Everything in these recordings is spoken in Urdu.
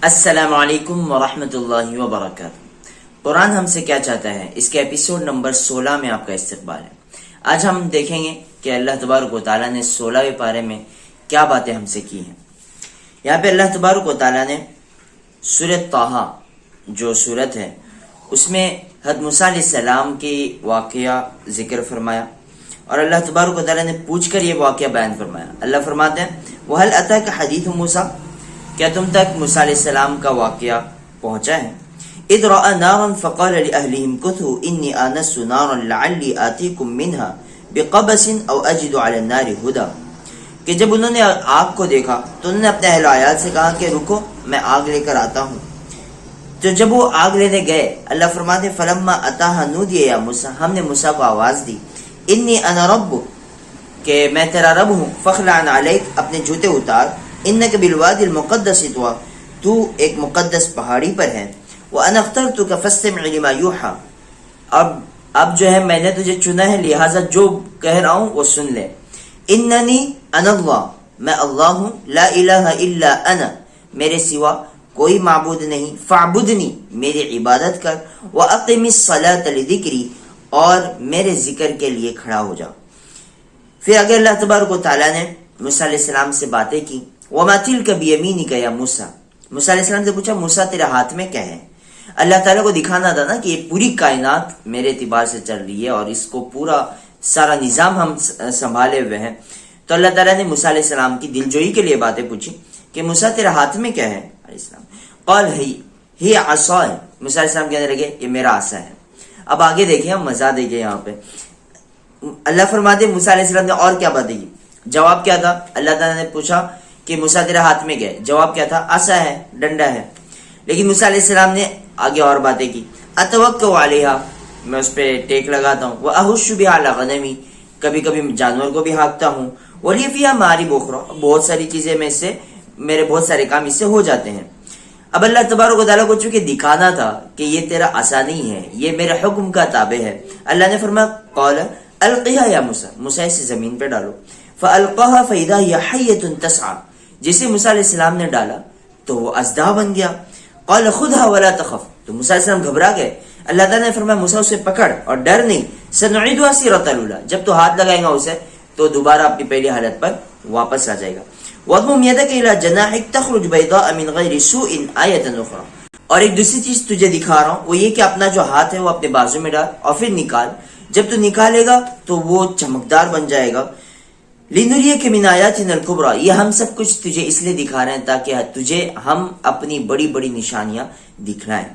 السلام علیکم ورحمۃ اللہ وبرکاتہ۔ قرآن ہم سے کیا چاہتا ہے، اس کے ایپیسوڈ نمبر 16 میں آپ کا استقبال ہے۔ آج ہم دیکھیں گے کہ اللہ تبارک و تعالیٰ نے 16ویں پارے میں کیا باتیں ہم سے کی ہیں۔ یہاں پہ اللہ تبارک و تعالیٰ نے سورۃ طٰہٰ جو سورت ہے اس میں حضرت موسیٰ علیہ السلام کی واقعہ ذکر فرمایا، اور اللہ تبارک و تعالیٰ نے پوچھ کر یہ واقعہ بیان فرمایا۔ اللہ فرماتے ہیں وَهَلْ أَتَاكَ حَدِيثُ مُوسَىٰ، کیا تم تک موسیٰ علیہ السلام کا واقعہ پہنچا ہے؟ اذ رأى نارا فقال لأهلهم كثوا إني آنست نارا لعلی آتیکم منها بقبس او اجد على النار هدى، کہ جب انہوں نے آگ کو دیکھا تو انہوں نے اپنے اہل و عیال سے کہا کہ رکو میں آگ لے کر آتا ہوں۔ تو جب وہ آگ لینے گئے، اللہ فرماتے ہیں فلما اتاها نودی یا موسیٰ، ہم نے موسیٰ کو آواز دی انی انا ربک، کہ میں تیرا رب ہوں، فخلع علیک، اپنے جوتے اتار، انک بالوادی المقدس طویٰ، تو ایک مقدس پہاڑی پر ہے، وَأَنَا اخْتَرْتُكَ فَاسْتَمِعْ لِمَا يُوحَىٰ، اب جو ہے میں نے تجھے چنا ہے، لہٰذا جو کہہ رہا ہوں وہ سن لے۔ اننی انا اللہ، میں اللہ ہوں، لا الہ الا انا، میرے سوا کوئی معبود نہیں، فاعبدنی، میری عبادت کر، وَأَقِمِ الصَّلَاةَ لِذِكْرِي، اور میرے ذکر کے لیے کھڑا ہو جا۔ پھر اگر اللہ تبارک و تعالیٰ نے موسیٰ علیہ السلام سے باتیں کی، وَمَا تِلْكَ بِيَمِينِكَ يَا موسیٰ، موسیٰ علیہ السلام سے پوچھا موسیٰ تیرا ہاتھ میں کیا ہے؟ اللہ تعالیٰ کو دکھانا تھا نا کہ یہ پوری کائنات میرے اعتبار سے چل رہی ہے اور اس کو پورا سارا نظام ہم سنبھالے ہوئے ہیں۔ تو اللہ تعالیٰ نے موسیٰ علیہ السلام کی دلجوئی کے لیے باتیں پوچھی کہ موسیٰ تیرا ہاتھ میں کیا ہے؟ علیہ السلام قال ہی عصای، موسیٰ علیہ السلام کہنے لگے یہ میرا عصا ہے۔ اب آگے دیکھیں، ہم مزہ دیکھیں یہاں پہ، اللہ فرماتے موسیٰ علیہ السلام نے اور کیا باتیں کی؟ جواب کیا تھا؟ اللہ تعالیٰ نے پوچھا کہ موسیٰ تیرا ہاتھ میں کیا ہے؟ جواب کیا تھا؟ عصا ہے، ڈنڈا ہے۔ لیکن موسیٰ علیہ السلام نے آگے اور باتیں کی، اتوکل علیہا، میں اس پہ ٹیک لگاتا ہوں، واہش بہا علی غنمی، کبھی کبھی جانور کو بھی ہانکتا ہوں، ولی فیہا مآرب اخری، بہت ساری چیزیں میں اس سے، میرے بہت سارے کام اس سے ہو جاتے ہیں۔ اب اللہ تبارک و تعالیٰ کو چونکہ دکھانا تھا کہ یہ تیرا عصا نہیں ہے، یہ میرے حکم کا تابع ہے، اللہ نے فرمایا قال القیہا یا موسیٰ، موسیٰ اسے زمین پہ ڈالو، فالقاها فاذا هي حیۃ تسعی، جسے موسیٰ علیہ السلام نے ڈالا تو وہ اژدہا بن گیا۔ قال خذها ولا تخف، تو موسیٰ علیہ السلام گھبرا گئے، اللہ تعالیٰ نے فرمایا موسیٰ اسے پکڑ اور ڈر نہیں، سنعیدها سیرۃ الاولی، جب تو ہاتھ لگائے گا اسے تو دوبارہ اپنی پہلی حالت پر واپس آ جائے گا۔ واضمم یدک الی جناحک تخرج بیضاء من غیر سوء آیۃ اخری، اور ایک دوسری چیز تجھے دکھا رہا ہوں، وہ یہ کہ اپنا جو ہاتھ ہے وہ اپنے بازو میں ڈال اور پھر نکال، جب تو نکالے گا تو وہ چمکدار بن جائے گا۔ لِنُرِيَكَ مِنْ آیَاتِنَا الْكُبْرَى، یہ ہم سب کچھ تجھے اس لیے دکھا رہے ہیں تاکہ تجھے ہم اپنی بڑی بڑی نشانیاں دکھلائیں۔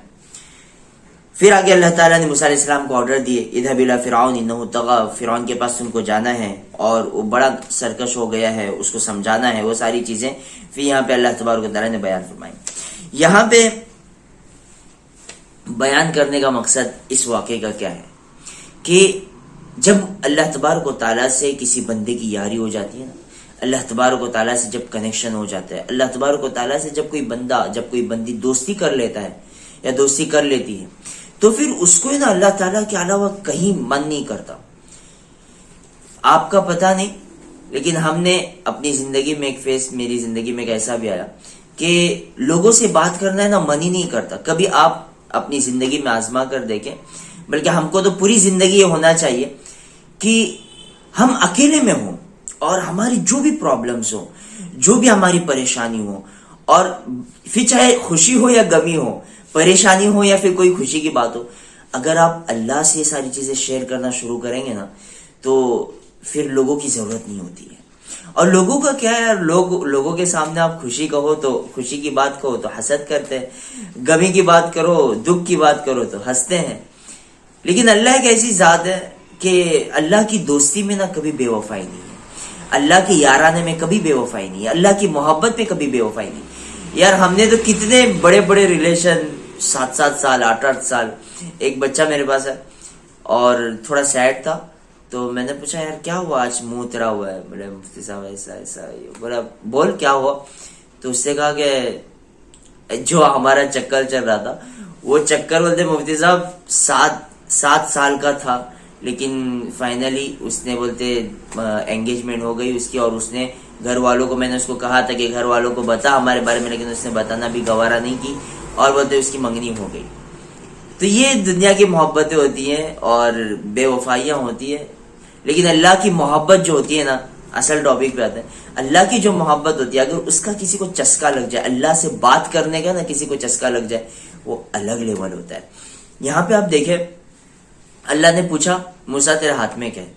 پھر آگے اللہ تعالیٰ نے موسیٰ علیہ السلام کو آرڈر دیے اذهب إلى فرعون إنه طغى، فرعون کے پاس تم کو جانا ہے اور وہ بڑا سرکش ہو گیا ہے، اس کو سمجھانا ہے، وہ ساری چیزیں پھر یہاں پہ اللہ تبارک و تعالیٰ نے بیان فرمائی۔ یہاں پہ بیان کرنے کا مقصد اس واقعے کا کیا ہے کہ جب اللہ تبارک و تعالیٰ سے کسی بندے کی یاری ہو جاتی ہے نا، اللہ تبارک و تعالیٰ سے جب کنیکشن ہو جاتا ہے، اللہ تبارک و تعالیٰ سے جب کوئی بندہ، جب کوئی بندی دوستی کر لیتا ہے یا دوستی کر لیتی ہے، تو پھر اس کو نا اللہ تعالیٰ کے علاوہ کہیں من نہیں کرتا۔ آپ کا پتہ نہیں، لیکن ہم نے اپنی زندگی میں ایک فیس، میری زندگی میں ایک ایسا بھی آیا کہ لوگوں سے بات کرنا ہے نا من ہی نہیں کرتا۔ کبھی آپ اپنی زندگی میں آزما کر دیکھیں، بلکہ ہم کو تو پوری زندگی یہ ہونا چاہیے کہ ہم اکیلے میں ہوں اور ہماری جو بھی پرابلمز ہوں، جو بھی ہماری پریشانی ہو، اور پھر چاہے خوشی ہو یا غمی ہو، پریشانی ہو یا پھر کوئی خوشی کی بات ہو، اگر آپ اللہ سے یہ ساری چیزیں شیئر کرنا شروع کریں گے نا تو پھر لوگوں کی ضرورت نہیں ہوتی ہے۔ اور لوگوں کا کیا ہے، لوگوں کے سامنے آپ خوشی کہو تو خوشی کی بات کہو تو حسد کرتے ہیں، غمی کی بات کرو، دکھ کی بات کرو تو ہنستے ہیں۔ لیکن اللہ ایک ایسی ذات ہے کہ اللہ کی دوستی میں نہ کبھی بے وفائی نہیں ہے، اللہ کے یارانے میں کبھی بے وفائی نہیں ہے، اللہ کی محبت میں کبھی بے وفائی نہیں۔ یار ہم نے تو کتنے بڑے بڑے ریلیشن، 7 سال 8 سال، ایک بچہ میرے پاس ہے اور تھوڑا سیڈ تھا، تو میں نے پوچھا یار کیا ہوا آج منہ اترا ہوا ہے؟ بولے مفتی صاحب ایسا ایسا، بولا بول کیا ہوا؟ تو اس سے کہا کہ جو ہمارا چکر چل رہا تھا وہ چکر، بولتے مفتی صاحب 7 سال کا تھا، لیکن فائنلی اس نے بولتے انگیجمنٹ ہو گئی اس کی، اور اس نے گھر والوں کو میں نے اس کو کہا تھا کہ گھر والوں کو بتا ہمارے بارے میں، لیکن اس نے بتانا بھی گوارا نہیں کی اور بولتے اس کی منگنی ہو گئی. تو یہ دنیا کی محبتیں ہوتی ہیں اور بے وفائیاں ہوتی ہیں. لیکن اللہ کی محبت جو ہوتی ہے نا، اصل ٹاپک پہ آتا ہے، اللہ کی جو محبت ہوتی ہے اگر اس کا کسی کو چسکا لگ جائے، اللہ سے بات کرنے کا نا کسی کو چسکا لگ جائے، وہ الگ لیول ہوتا ہے. یہاں پہ آپ دیکھیں اللہ نے پوچھا موسیٰ تیرے ہاتھ میں کیا ہے؟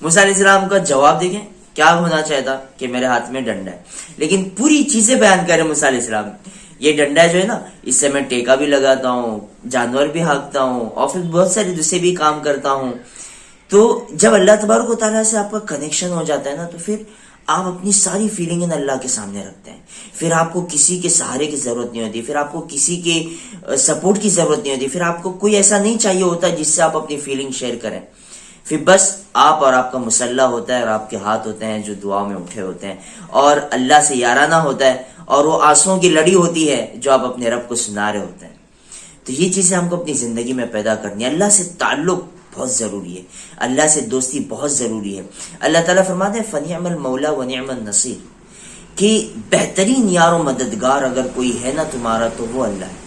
موسیٰ علیہ السلام کا جواب دیکھیں کیا ہونا چاہیے تھا کہ میرے ہاتھ میں ڈنڈا ہے. لیکن پوری چیزیں بیان کرے موسیٰ علیہ السلام، یہ ڈنڈا جو ہے نا اس سے میں ٹیکا بھی لگاتا ہوں، جانور بھی ہانکتا ہوں اور پھر بہت سارے دوسرے بھی کام کرتا ہوں. تو جب اللہ تبارک و تعالیٰ سے آپ کا کنیکشن ہو جاتا ہے نا تو پھر آپ اپنی ساری فیلنگیں اللہ کے سامنے رکھتے ہیں. پھر آپ کو کسی کے سہارے کی ضرورت نہیں ہوتی، پھر آپ کو کسی کے سپورٹ کی ضرورت نہیں ہوتی، پھر آپ کو کوئی ایسا نہیں چاہیے ہوتا جس سے آپ اپنی فیلنگ شیئر کریں. پھر بس آپ اور آپ کا مسلح ہوتا ہے اور آپ کے ہاتھ ہوتے ہیں جو دعاؤں میں اٹھے ہوتے ہیں اور اللہ سے یارانہ ہوتا ہے اور وہ آنسوؤں کی لڑی ہوتی ہے جو آپ اپنے رب کو سنا رہے ہوتے ہیں. تو یہ چیزیں ہم کو اپنی زندگی میں پیدا کرنی ہے. اللہ سے تعلق بہت ضروری ہے، اللہ سے دوستی بہت ضروری ہے. اللہ تعالیٰ فرماتے ہیں فَنِعْمَ الْمَوْلَى وَنِعْمَ النَّصِيرُ، کہ بہترین یار و مددگار اگر کوئی ہے نا تمہارا تو وہ اللہ ہے.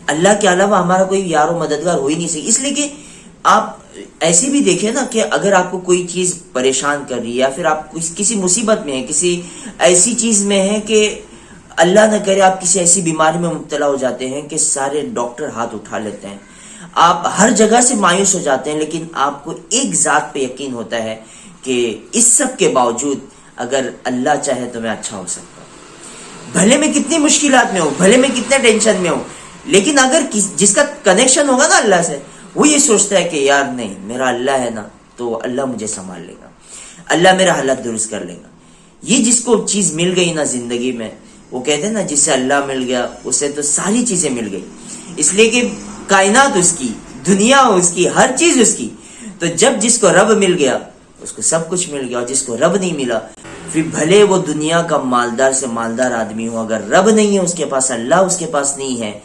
اللہ کے علاوہ ہمارا کوئی یار و مددگار ہو ہی نہیں سکتی. اس لیے کہ آپ ایسے بھی دیکھیں نا کہ اگر آپ کو کوئی چیز پریشان کر رہی ہے یا پھر آپ کسی مصیبت میں ہیں، کسی ایسی چیز میں ہیں کہ اللہ نہ کرے آپ کسی ایسی بیماری میں مبتلا ہو جاتے ہیں کہ سارے ڈاکٹر ہاتھ اٹھا لیتے ہیں، آپ ہر جگہ سے مایوس ہو جاتے ہیں، لیکن آپ کو ایک ذات پہ یقین ہوتا ہے کہ اس سب کے باوجود اگر اللہ چاہے تو میں اچھا ہو سکتا ہوں. بھلے میں کتنی مشکلات میں ہوں، بھلے میں کتنے ٹینشن میں ہوں، لیکن اگر جس کا کنیکشن ہوگا نا اللہ سے، وہ یہ سوچتا ہے کہ یار نہیں میرا اللہ ہے نا تو اللہ مجھے سنبھال لے گا، اللہ میرا حالت درست کر لے گا. یہ جس کو چیز مل گئی نا زندگی میں، وہ کہتے ہیں نا جس سے اللہ مل گیا اسے تو ساری چیزیں مل گئی. اس لیے کہ کائنات اس کی، دنیا اس کی، ہر چیز اس کی. تو جب جس کو رب مل گیا اس کو سب کچھ مل گیا، اور جس کو رب نہیں ملا پھر بھلے وہ دنیا کا مالدار سے مالدار آدمی ہو، اگر رب نہیں ہے اس کے پاس، اللہ اس کے پاس نہیں ہے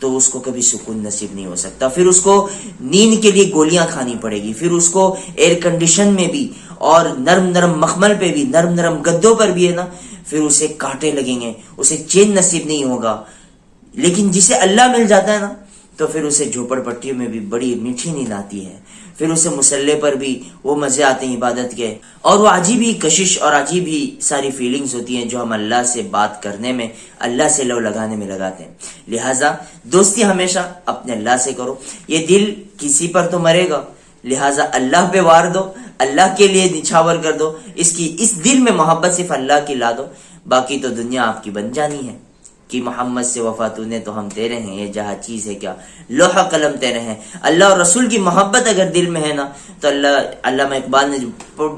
تو اس کو کبھی سکون نصیب نہیں ہو سکتا. پھر اس کو نیند کے لیے گولیاں کھانی پڑے گی، پھر اس کو ایئر کنڈیشن میں بھی اور نرم نرم مخمل پہ بھی، نرم نرم گدوں پر بھی ہے نا پھر اسے کانٹے لگیں گے، اسے چین نصیب نہیں ہوگا. لیکن جسے اللہ مل جاتا ہے نا تو پھر اسے جھوپڑ پٹیوں میں بھی بڑی میٹھی نیند آتی ہے، پھر اسے مسلح پر بھی وہ مزے آتے ہیں عبادت کے، اور وہ عجیب ہی کشش اور عجیب ہی ساری فیلنگز ہوتی ہیں جو ہم اللہ سے بات کرنے میں، اللہ سے لو لگانے میں لگاتے ہیں. لہٰذا دوستی ہمیشہ اپنے اللہ سے کرو. یہ دل کسی پر تو مرے گا، لہٰذا اللہ پہ وار دو، اللہ کے لیے نچھاور کر دو، اس دل میں محبت صرف اللہ کی لا دو، باقی تو دنیا آپ کی بن جانی ہے. کہ محمد سے وفا تو نے تو ہم تیرے ہیں، یہ جہاں چیز ہے کیا لوح قلم تیرے ہیں. اللہ اور رسول کی محبت اگر دل میں ہے نا تو علامہ اقبال نے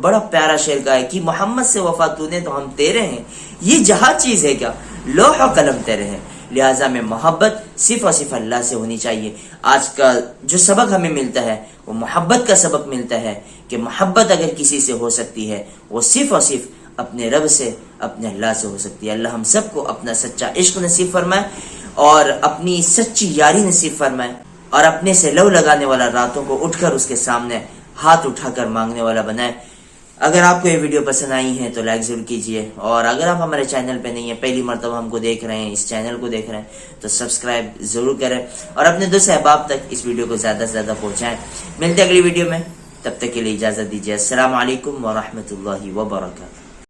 بڑا پیارا شعر کہا ہے کہ محمد سے وفا تو نے تو ہم تیرے ہیں، یہ جہاں چیز ہے کیا لوح قلم تیرے ہیں. لہٰذا میں محبت صرف اور صرف اللہ سے ہونی چاہیے. آج کا جو سبق ہمیں ملتا ہے وہ محبت کا سبق ملتا ہے کہ محبت اگر کسی سے ہو سکتی ہے وہ صرف اور صرف اپنے رب سے، اپنے اللہ سے ہو سکتی ہے. اللہ ہم سب کو اپنا سچا عشق نصیب فرمائے اور اپنی سچی یاری نصیب فرمائے اور اپنے سے لو لگانے والا راتوں کو اٹھ کر اس کے سامنے ہاتھ اٹھا کر مانگنے والا بنائے. اگر آپ کو یہ ویڈیو پسند آئی ہے تو لائک ضرور کیجئے، اور اگر آپ ہمارے چینل پہ نہیں ہیں، پہلی مرتبہ ہم کو دیکھ رہے ہیں، اس چینل کو دیکھ رہے ہیں تو سبسکرائب ضرور کریں اور اپنے دوست احباب تک اس ویڈیو کو زیادہ سے زیادہ پہنچائیں. ملتے ہیں اگلی ویڈیو میں، تب تک کے لیے اجازت دیجیے. السلام علیکم ورحمۃ اللہ وبرکاتہ.